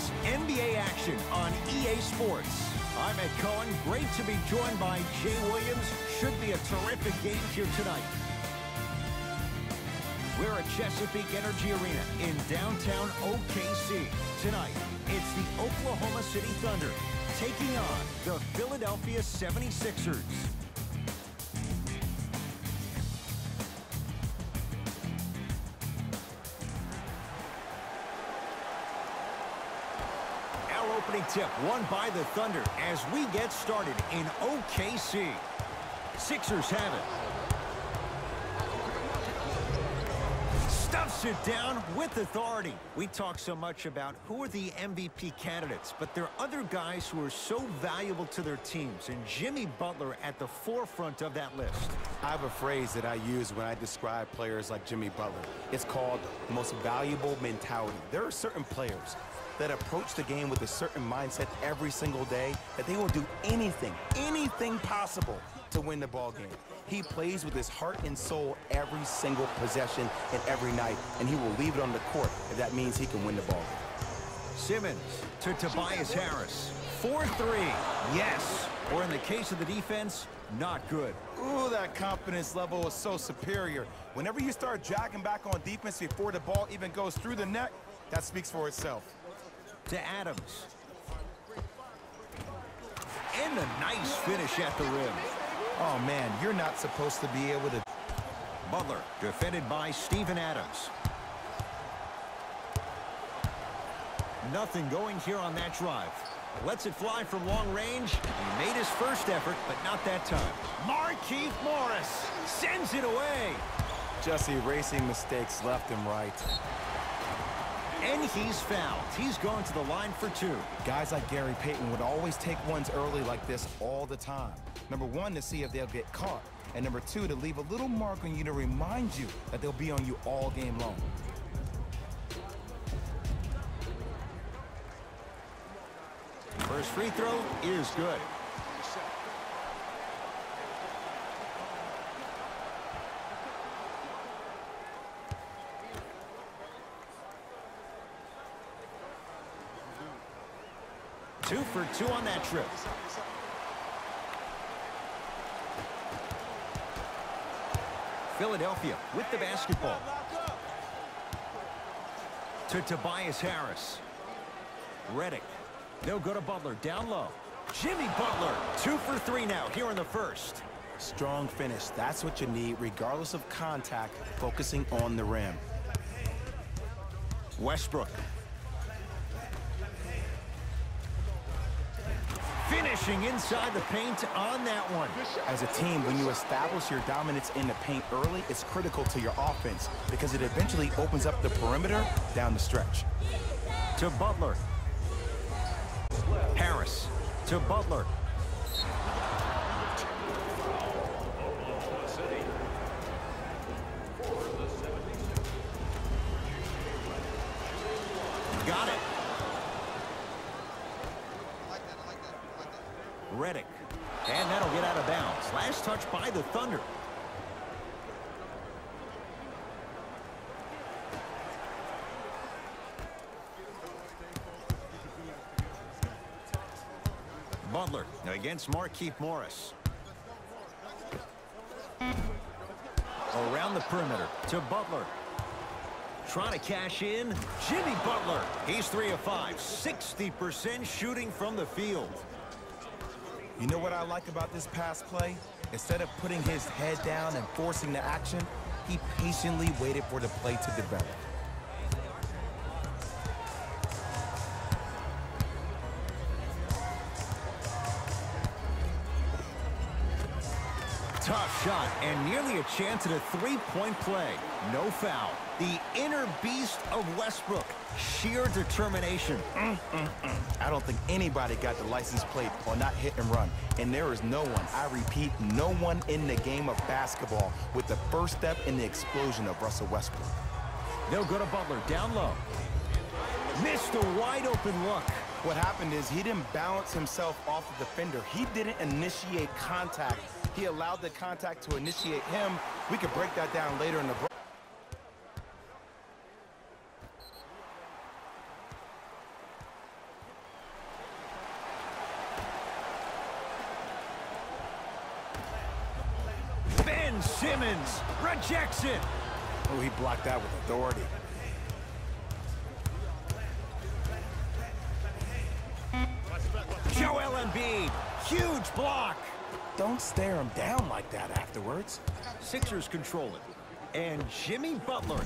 It's NBA action on EA Sports. I'm Ed Cohen. Great to be joined by Jay Williams. Should be a terrific game here tonight. We're at Chesapeake Energy Arena in downtown OKC. Tonight, it's the Oklahoma City Thunder taking on the Philadelphia 76ers. Opening tip won by the Thunder as we get started in OKC. Sixers have it. Stuffs it down with authority. We talk so much about who are the MVP candidates, but there are other guys who are so valuable to their teams, and Jimmy Butler at the forefront of that list. I have a phrase that I use when I describe players like Jimmy Butler. It's called most valuable mentality. There are certain players that approach the game with a certain mindset every single day, that they will do anything possible to win the ball game. He plays with his heart and soul every single possession and every night, and he will leave it on the court if that means he can win the ball game. Simmons to Tobias Harris. 4-3, yes. Or in the case of the defense, not good. Ooh, that confidence level is so superior. Whenever you start dragging back on defense before the ball even goes through the net, that speaks for itself. To Adams. And a nice finish at the rim. Oh, man, you're not supposed to be able to. Butler, defended by Steven Adams. Nothing going here on that drive. Lets it fly from long range. He made his first effort, but not that time. Markieff Morris sends it away. Just erasing mistakes left and right. And he's fouled. He's going to the line for two. Guys like Gary Payton would always take ones early like this all the time. Number one, to see if they'll get caught. And number two, to leave a little mark on you to remind you that they'll be on you all game long. First free throw is good. Two for two on that trip. Philadelphia with the basketball. To Tobias Harris. Redick. They'll go to Butler down low. Jimmy Butler, 2 for 3 now here in the first. Strong finish. That's what you need, regardless of contact, focusing on the rim. Westbrook. Finishing inside the paint on that one. As a team, when you establish your dominance in the paint early, it's critical to your offense because it eventually opens up the perimeter down the stretch. To Butler. Harris to Butler. Got it. Redick. And that'll get out of bounds. Last touch by the Thunder. Butler against Markieff Morris. Around the perimeter to Butler. Trying to cash in. Jimmy Butler. He's 3 of 5. 60% shooting from the field. You know what I like about this pass play? Instead of putting his head down and forcing the action, he patiently waited for the play to develop. Tough shot and nearly a chance at a three-point play. No foul. The inner beast of Westbrook. Sheer determination. I don't think anybody got the license plate on not hit and run. And there is no one, I repeat, no one in the game of basketball with the first step in the explosion of Russell Westbrook. They'll go to Butler down low. Missed a wide open look. What happened is he didn't balance himself off the defender. He didn't initiate contact. He allowed the contact to initiate him. We could break that down later in the break. Ben Simmons rejects it. Oh, he blocked that with authority. Joel Embiid, huge block. Don't stare him down like that afterwards. Sixers control it. And Jimmy Butler,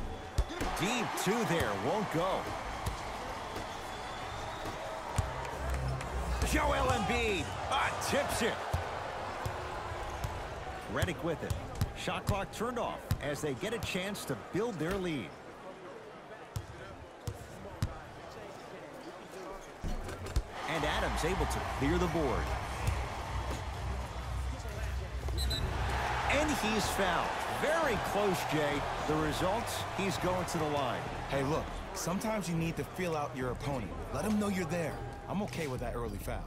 deep two there, won't go. Joel Embiid, tips it. Redick with it. Shot clock turned off as they get a chance to build their lead. And Adams able to clear the board. And he's fouled. Very close, Jay. The result, he's going to the line. Hey, look, sometimes you need to feel out your opponent. Let him know you're there. I'm okay with that early foul.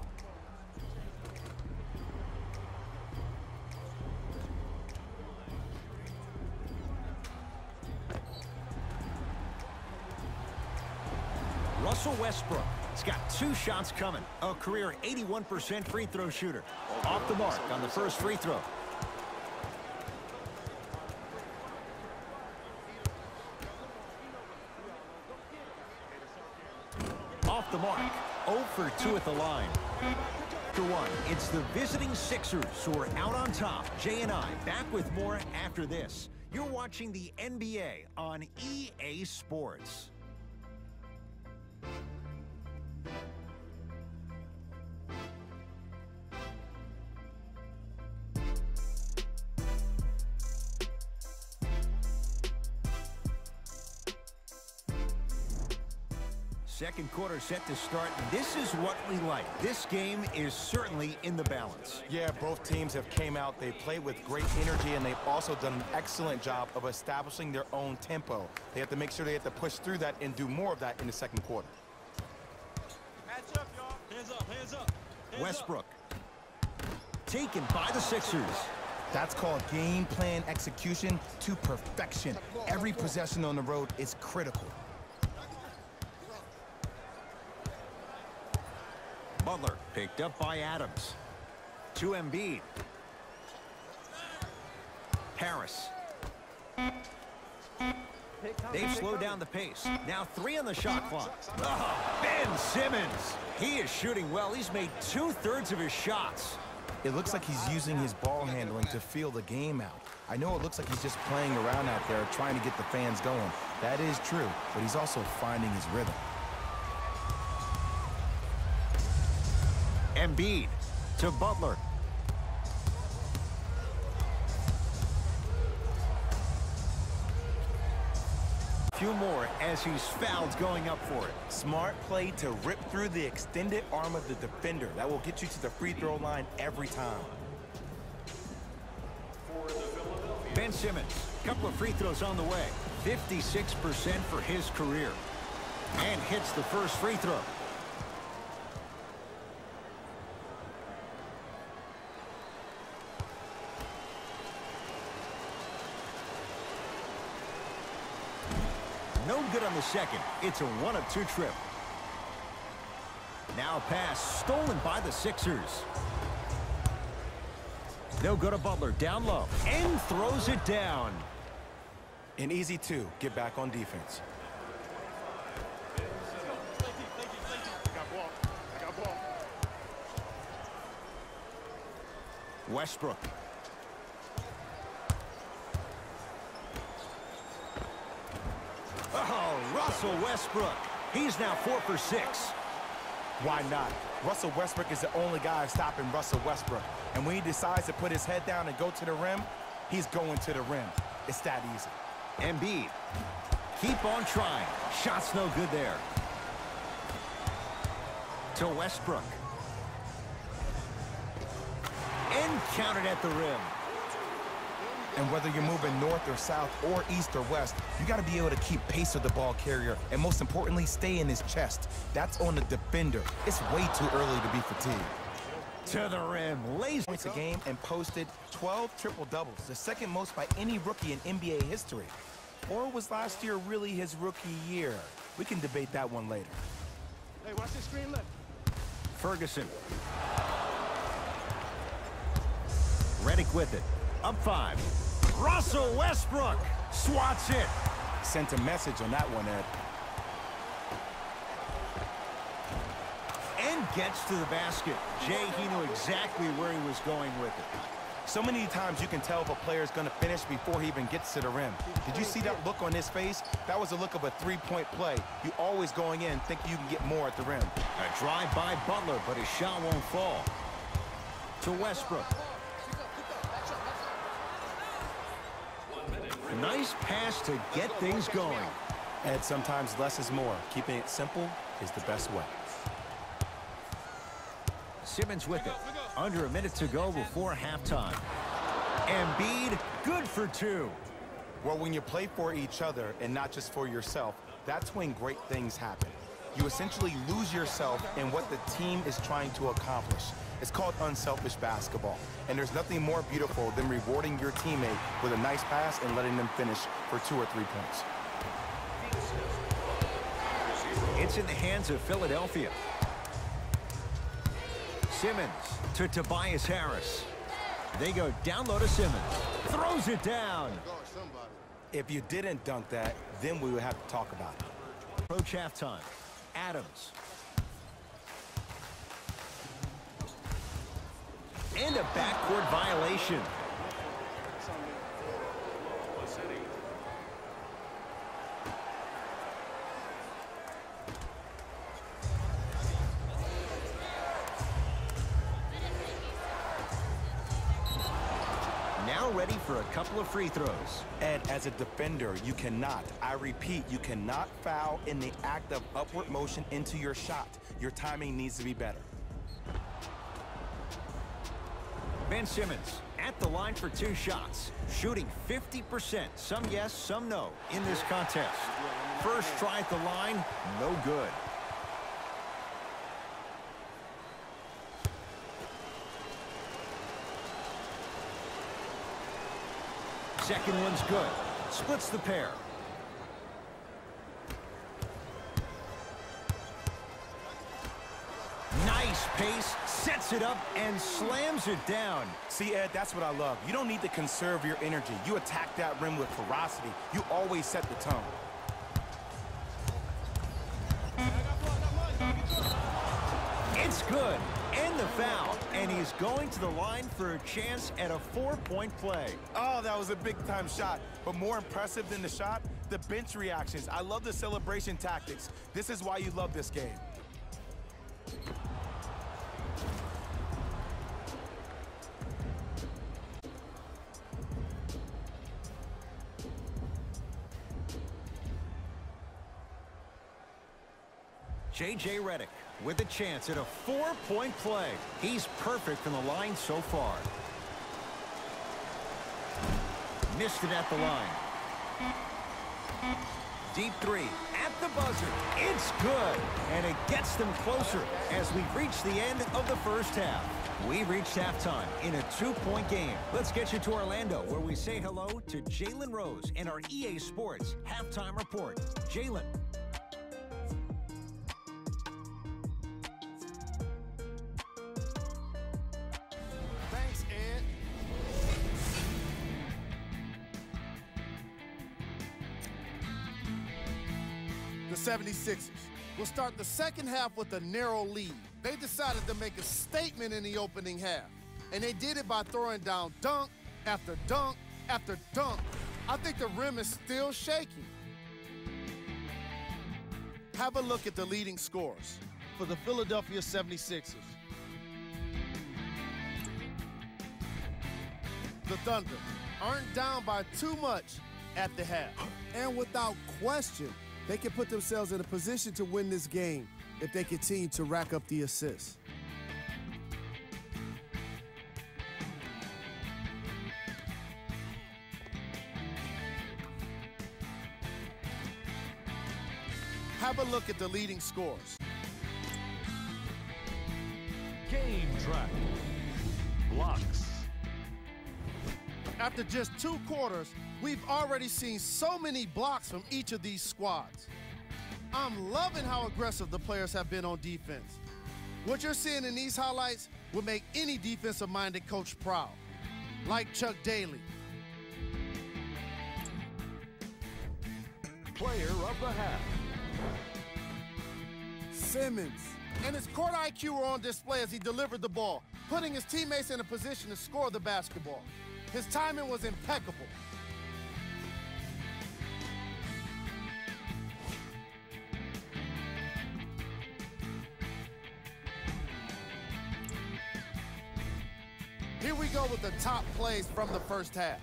Russell Westbrook. He's got 2 shots coming. A career 81% free throw shooter. Off the mark on the first free throw. Off the mark. 0 for 2 at the line. After 1, it's the visiting Sixers who are out on top. Jay and I back with more after this. You're watching the NBA on EA Sports. Second quarter set to start. This is what we like. This game is certainly in the balance. Yeah, both teams have came out. They played with great energy, and they've also done an excellent job of establishing their own tempo. They have to make sure they have to push through that and do more of that in the second quarter. Hands up, y'all. Hands up, hands up. Westbrook. Taken by the Sixers. That's called game plan execution to perfection. Every possession on the road is critical. Butler picked up by Adams. To Embiid. Harris. They've slowed down the pace. Now 3 on the shot clock. Oh, Ben Simmons. He is shooting well. He's made 2/3 of his shots. It looks like he's using his ball handling to feel the game out. I know it looks like he's just playing around out there trying to get the fans going. That is true, but he's also finding his rhythm. Embiid to Butler. A few more as he's fouled going up for it. Smart play to rip through the extended arm of the defender. That will get you to the free throw line every time. Ben Simmons, couple of free throws on the way. 56% for his career. And hits the first free throw. No good on the second. It's a 1 of 2 trip. Now a pass stolen by the Sixers. They'll go to Butler down low and throws it down. An easy 2. Get back on defense. Westbrook. Oh, Russell Westbrook. He's now 4 for 6. Why not? Russell Westbrook is the only guy stopping Russell Westbrook. And when he decides to put his head down and go to the rim, he's going to the rim. It's that easy. Embiid. Keep on trying. Shot's no good there. To Westbrook. And counted at the rim. And whether you're moving north or south or east or west, you got to be able to keep pace with the ball carrier and most importantly, stay in his chest. That's on the defender. It's way too early to be fatigued. To the rim. Lays Points a game and posted 12 triple-doubles, the second most by any rookie in NBA history. Or was last year really his rookie year? We can debate that one later. Hey, watch this screen left. Ferguson. Redick with it. Up 5. Russell Westbrook swats it. Sent a message on that one, Ed. And gets to the basket. Jay, he knew exactly where he was going with it. So many times you can tell if a player is going to finish before he even gets to the rim. Did you see that look on his face? That was a look of a three-point play. You always going in thinking you can get more at the rim. A drive by Butler, but his shot won't fall. To Westbrook. Nice pass to get things going. Ed, sometimes less is more. Keeping it simple is the best way. Simmons with it. Under a minute to go before halftime. Embiid, good for two. Well, when you play for each other and not just for yourself, that's when great things happen. You essentially lose yourself in what the team is trying to accomplish. It's called unselfish basketball. And there's nothing more beautiful than rewarding your teammate with a nice pass and letting them finish for 2 or 3 points. It's in the hands of Philadelphia. Simmons to Tobias Harris. They go down low to Simmons. Throws it down. If you didn't dunk that, then we would have to talk about it. Approach halftime. Adams. And a backcourt violation. Now ready for a couple of free throws. Ed, as a defender, you cannot, I repeat, you cannot foul in the act of upward motion into your shot. Your timing needs to be better. Ben Simmons at the line for 2 shots, shooting 50%. Some yes, some no in this contest. First try at the line, no good. Second one's good. Splits the pair. Nice pace, sets it up, and slams it down. See, Ed, that's what I love. You don't need to conserve your energy. You attack that rim with ferocity. You always set the tone. It's good. And the foul. And he's going to the line for a chance at a 4-point play. Oh, that was a big-time shot. But more impressive than the shot, the bench reactions. I love the celebration tactics. This is why you love this game. J.J. Redick with a chance at a 4-point play. He's perfect from the line so far. Missed it at the line. Deep three at the buzzer. It's good. And it gets them closer as we reach the end of the first half. We reached halftime in a 2-point game. Let's get you to Orlando, where we say hello to Jalen Rose and our EA Sports halftime report. Jalen. The 76ers will start the second half with a narrow lead. They decided to make a statement in the opening half, and they did it by throwing down dunk after dunk after dunk. I think the rim is still shaking. Have a look at the leading scorers for the Philadelphia 76ers. The Thunder aren't down by too much at the half. And without question, they can put themselves in a position to win this game if they continue to rack up the assists. Have a look at the leading scorers. Game track. Blocks. After just 2 quarters, we've already seen so many blocks from each of these squads. I'm loving how aggressive the players have been on defense. What you're seeing in these highlights will make any defensive-minded coach proud, like Chuck Daly. player of the half. Simmons. And his court IQ were on display as he delivered the ball, putting his teammates in a position to score the basketball. His timing was impeccable. Here we go with the top plays from the first half.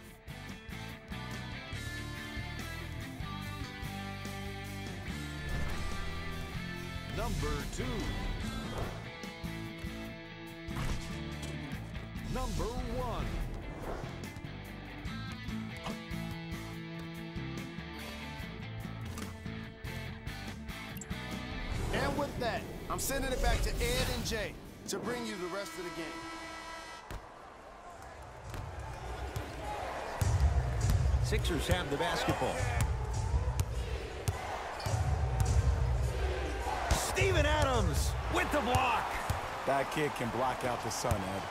Number 2. Number 1. And with that, I'm sending it back to Ed and Jay to bring you the rest of the game. Sixers have the basketball. Steven Adams with the block. That kid can block out the sun, Ed.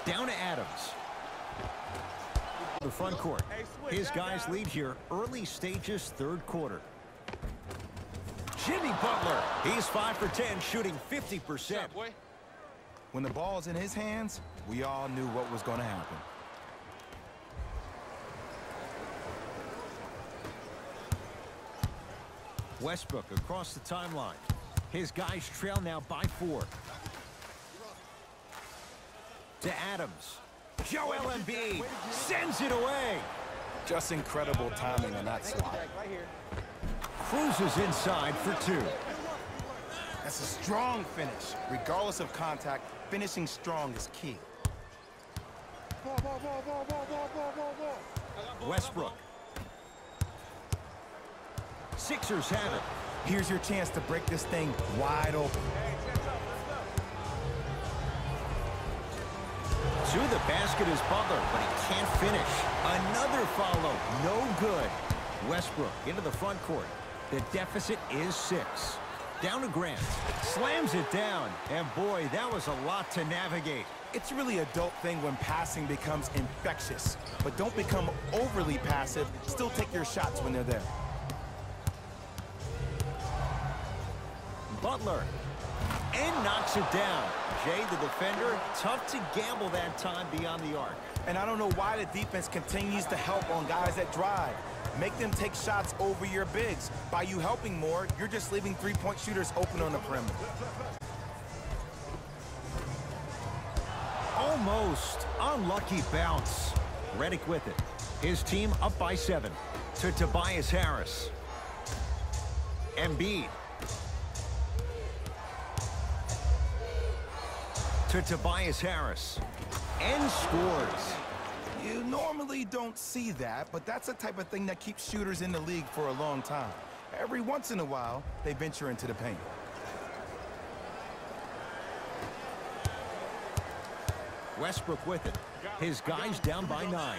Down to Adams. The front court. His guys lead here early stages, third quarter. Jimmy Butler. He's 5 for 10, shooting 50%. When the ball's in his hands, we all knew what was going to happen. Westbrook across the timeline. His guys trail now by 4. To Adams. Joel Embiid sends it away. Just incredible timing on that slot. Cruises inside for 2. That's a strong finish. Regardless of contact, finishing strong is key. Westbrook. Sixers have it. Here's your chance to break this thing wide open. To the basket is Butler, but he can't finish. Another follow, no good. Westbrook into the front court. The deficit is 6. Down to Grant. Slams it down. And boy, that was a lot to navigate. It's really a dope thing when passing becomes infectious. But don't become overly passive. Still take your shots when they're there. Butler. And knocks it down. Jay, the defender, tough to gamble that time beyond the arc. And I don't know why the defense continues to help on guys that drive. Make them take shots over your bigs. By you helping more, you're just leaving three-point shooters open on the perimeter. Almost unlucky bounce. Redick with it. His team up by 7. To Tobias Harris. Embiid. To Tobias Harris. And scores. You normally don't see that, but that's the type of thing that keeps shooters in the league for a long time. Every once in a while, they venture into the paint. Westbrook with it. His guys down by 9.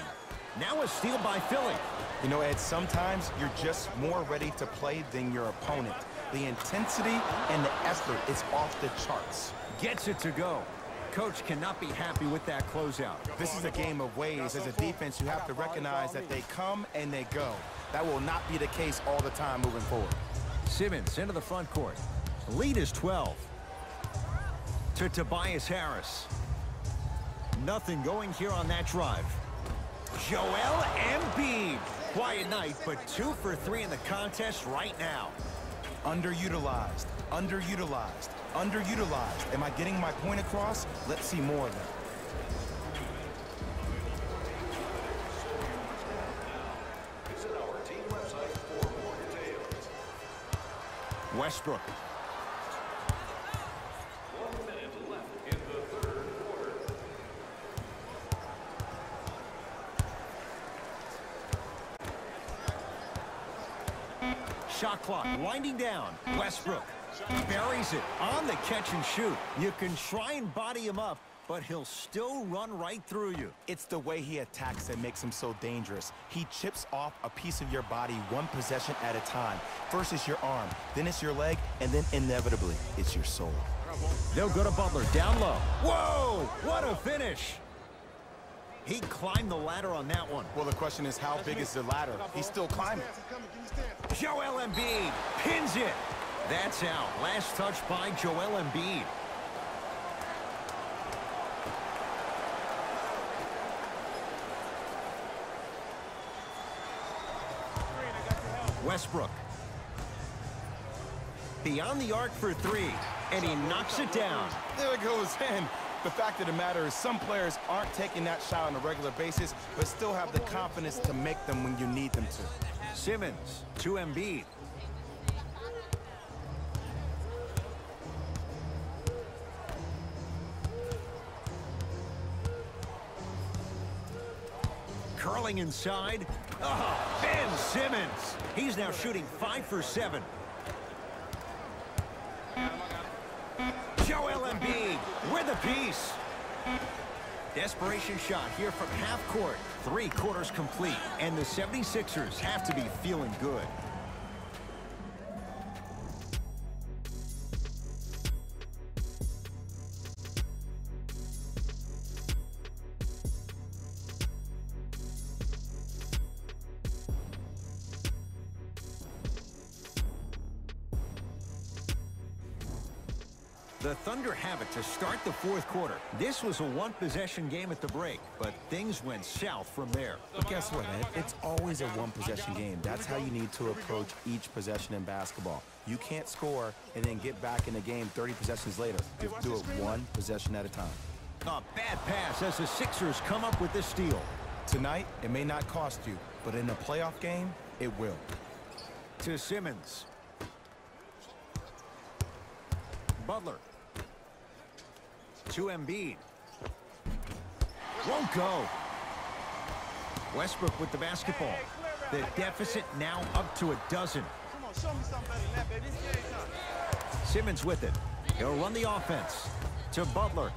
Now a steal by Philly. You know, Ed, sometimes you're just more ready to play than your opponent. The intensity and the effort is off the charts. Gets it to go. Coach cannot be happy with that closeout. This is a game of ways. As a defense, you have to recognize that they come and they go. That will not be the case all the time moving forward. Simmons into the front court. Lead is 12. To Tobias Harris. Nothing going here on that drive. Joel Embiid. Quiet night, but 2 for 3 in the contest right now. Underutilized, underutilized, underutilized. Am I getting my point across? Let's see more of that. Visit our team website for more details. Westbrook. 1 minute left in the third quarter. Shot clock winding down. Westbrook buries it on the catch and shoot. You can try and body him up, but he'll still run right through you. It's the way he attacks that makes him so dangerous. He chips off a piece of your body one possession at a time. First it's your arm, then it's your leg, and then inevitably it's your soul. They'll go to Butler down low. Whoa! What a finish! He climbed the ladder on that one. Well, the question is, how big is the ladder? He's still climbing. Joel Embiid pins it. That's out. Last touch by Joel Embiid. Westbrook. Beyond the arc for three, and he knocks it down. There it goes in. The fact of the matter is some players aren't taking that shot on a regular basis, but still have the confidence to make them when you need them to. Simmons to Embiid. Curling inside. Oh, Ben Simmons. He's now shooting 5 for 7. Joel Embiid with a piece. Desperation shot here from half court. 3 quarters complete, and the 76ers have to be feeling good. The Thunder have it to start the 4th quarter. This was a one-possession game at the break, but things went south from there. But guess what, Ed? It's always a one-possession game. That's how you need to approach each possession in basketball. You can't score and then get back in the game 30 possessions later. You have to do it one possession at a time. A bad pass as the Sixers come up with this steal. Tonight, it may not cost you, but in a playoff game, it will. To Simmons. Butler. To Embiid. Won't go. Westbrook with the basketball. The deficit now up to 12. Come on, show me something better than that, baby. It's game time. Simmons with it. He'll run the offense. To Butler.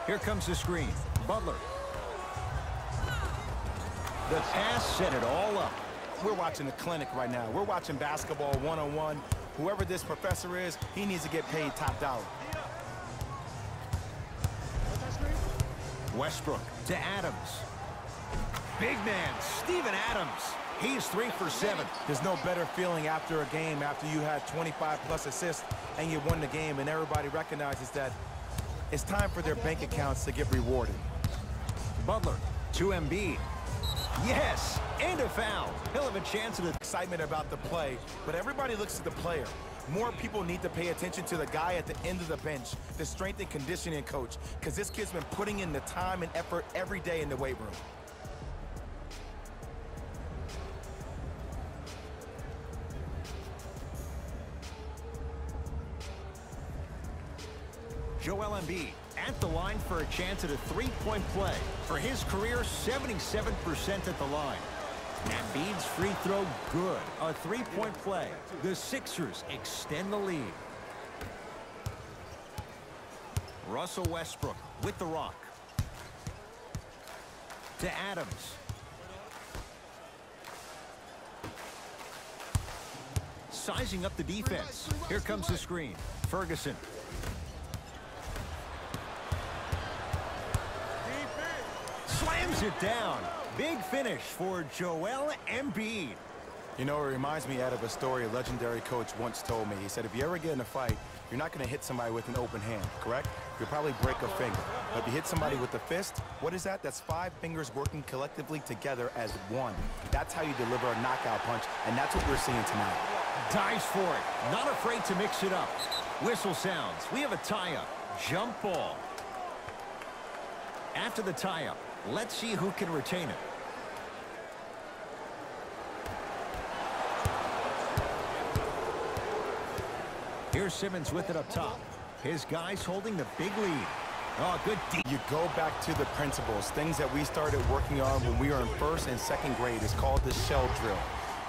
Here comes the screen. Butler. The pass set it all up. We're watching a clinic right now. We're watching basketball one-on-one. Whoever this professor is, he needs to get paid top dollar. Westbrook to Adams. Big man, Steven Adams. He's 3 for 7. There's no better feeling after a game after you had 25-plus assists and you won the game, and everybody recognizes that it's time for their bank accounts to get rewarded. Butler to Embiid. Yes, and a foul. He'll have a chance at the Excitement about the play, but everybody looks at the player. More people need to pay attention to the guy at the end of the bench, the strength and conditioning coach, because this kid's been putting in the time and effort every day in the weight room. Joel Embiid at the line for a chance at a 3-point play. For his career, 77% at the line. Embiid's free throw good. A 3-point play. The Sixers extend the lead. Russell Westbrook with the rock. To Adams. Sizing up the defense. Here comes the screen. Ferguson. Slams it down. Big finish for Joel Embiid. You know, it reminds me, Ed, of a story a legendary coach once told me. He said, if you ever get in a fight, you're not going to hit somebody with an open hand, correct? You'll probably break a finger. But if you hit somebody with a fist, what is that? That's 5 fingers working collectively together as one. That's how you deliver a knockout punch, and that's what we're seeing tonight. Dives for it. Not afraid to mix it up. Whistle sounds. We have a tie-up. Jump ball. After the tie-up, let's see who can retain it. Here's Simmons with it up top. His guys holding the big lead. Oh, good deep. You go back to the principles, things that we started working on when we were in 1st and 2nd grade. It's called the shell drill.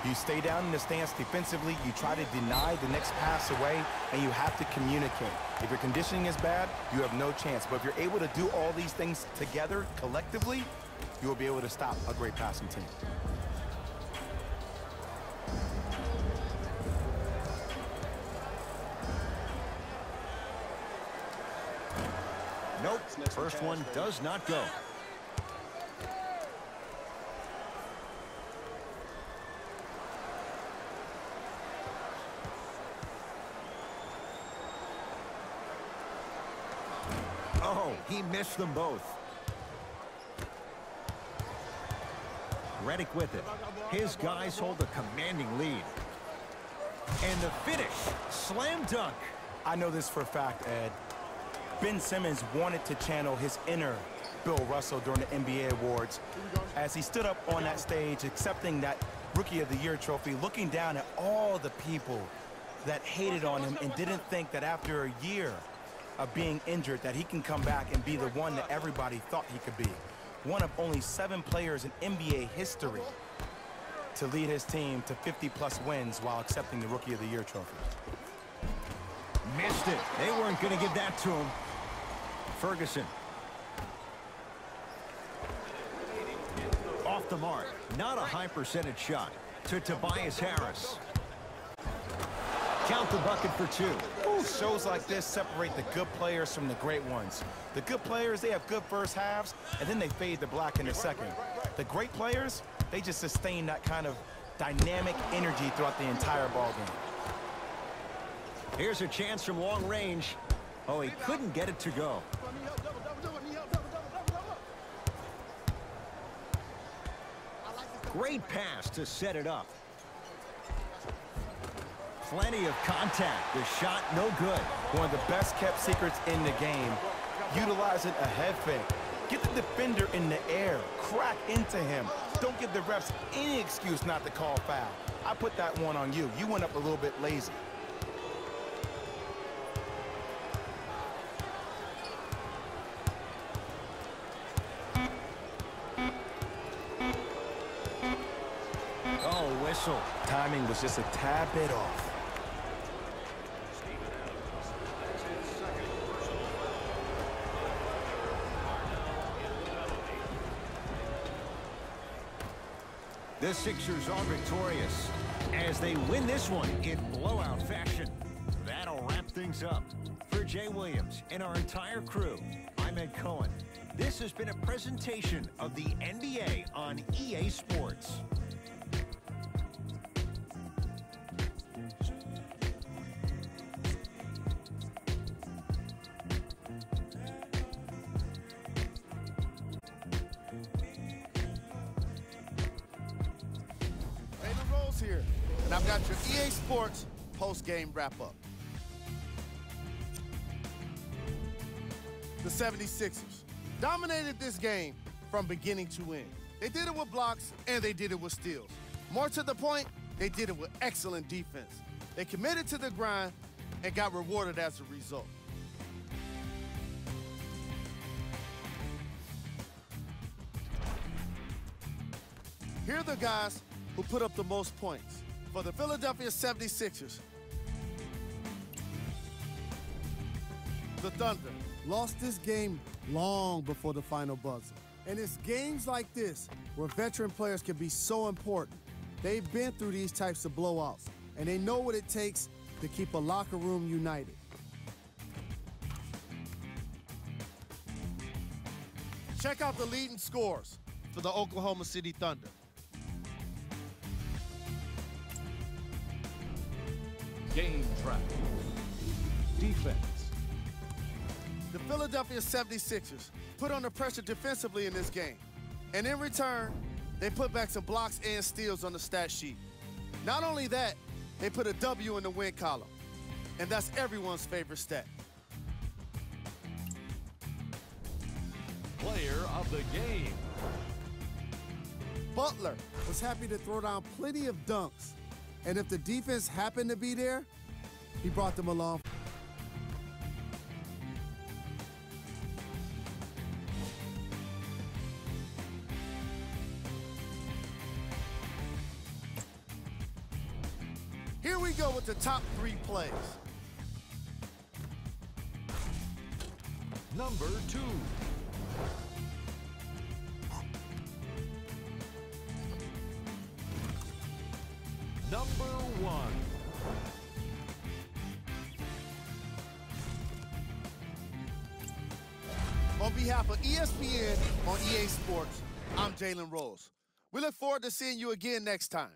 You stay down in the stance defensively, you try to deny the next pass away, and you have to communicate. If your conditioning is bad, you have no chance. But if you're able to do all these things together, collectively, you will be able to stop a great passing team. Nope, first one does not go. Oh, he missed them both. Reddick with it. His guys hold a commanding lead. And the finish, slam dunk. I know this for a fact, Ed. Ben Simmons wanted to channel his inner Bill Russell during the NBA awards as he stood up on that stage accepting that Rookie of the Year trophy, looking down at all the people that hated on him and didn't think that after a year of being injured that he can come back and be the one that everybody thought he could be. One of only 7 players in NBA history to lead his team to 50-plus wins while accepting the Rookie of the Year trophy. Missed it. They weren't going to give that to him. Ferguson. Off the mark. Not a high percentage shot. To Tobias Harris. Count the bucket for 2. Ooh, shows like this separate the good players from the great ones. The good players, they have good first halves, and then they fade to black in the second. The great players, they just sustain that kind of dynamic energy throughout the entire ballgame. Here's a chance from long range. Oh, he couldn't get it to go. Great pass to set it up. Plenty of contact. The shot no good. One of the best kept secrets in the game, utilizing a head fake. Get the defender in the air, crack into him. Don't give the refs any excuse not to call foul. I put that one on you. You went up a little bit lazy. Oh, whistle. Timing was just a tad bit off. The Sixers are victorious as they win this one in blowout fashion. That'll wrap things up. For Jay Williams and our entire crew, I'm Ed Cohen. This has been a presentation of the NBA on EA Sports. Here, and I've got your EA Sports post-game wrap-up. The 76ers dominated this game from beginning to end. They did it with blocks, and they did it with steals. More to the point, they did it with excellent defense. They committed to the grind and got rewarded as a result. Here are the guys who put up the most points. For the Philadelphia 76ers, the Thunder lost this game long before the final buzzer. And it's games like this where veteran players can be so important. They've been through these types of blowouts, and they know what it takes to keep a locker room united. Check out the leading scores for the Oklahoma City Thunder. Game track. Defense. The Philadelphia 76ers put under pressure defensively in this game. And in return, they put back some blocks and steals on the stat sheet. Not only that, they put a W in the win column. And that's everyone's favorite stat. Player of the game. Butler was happy to throw down plenty of dunks. And if the defense happened to be there, he brought them along. Here we go with the top 3 plays. Number 2. Number 1. On behalf of ESPN on EA Sports, I'm Jalen Rose. We look forward to seeing you again next time.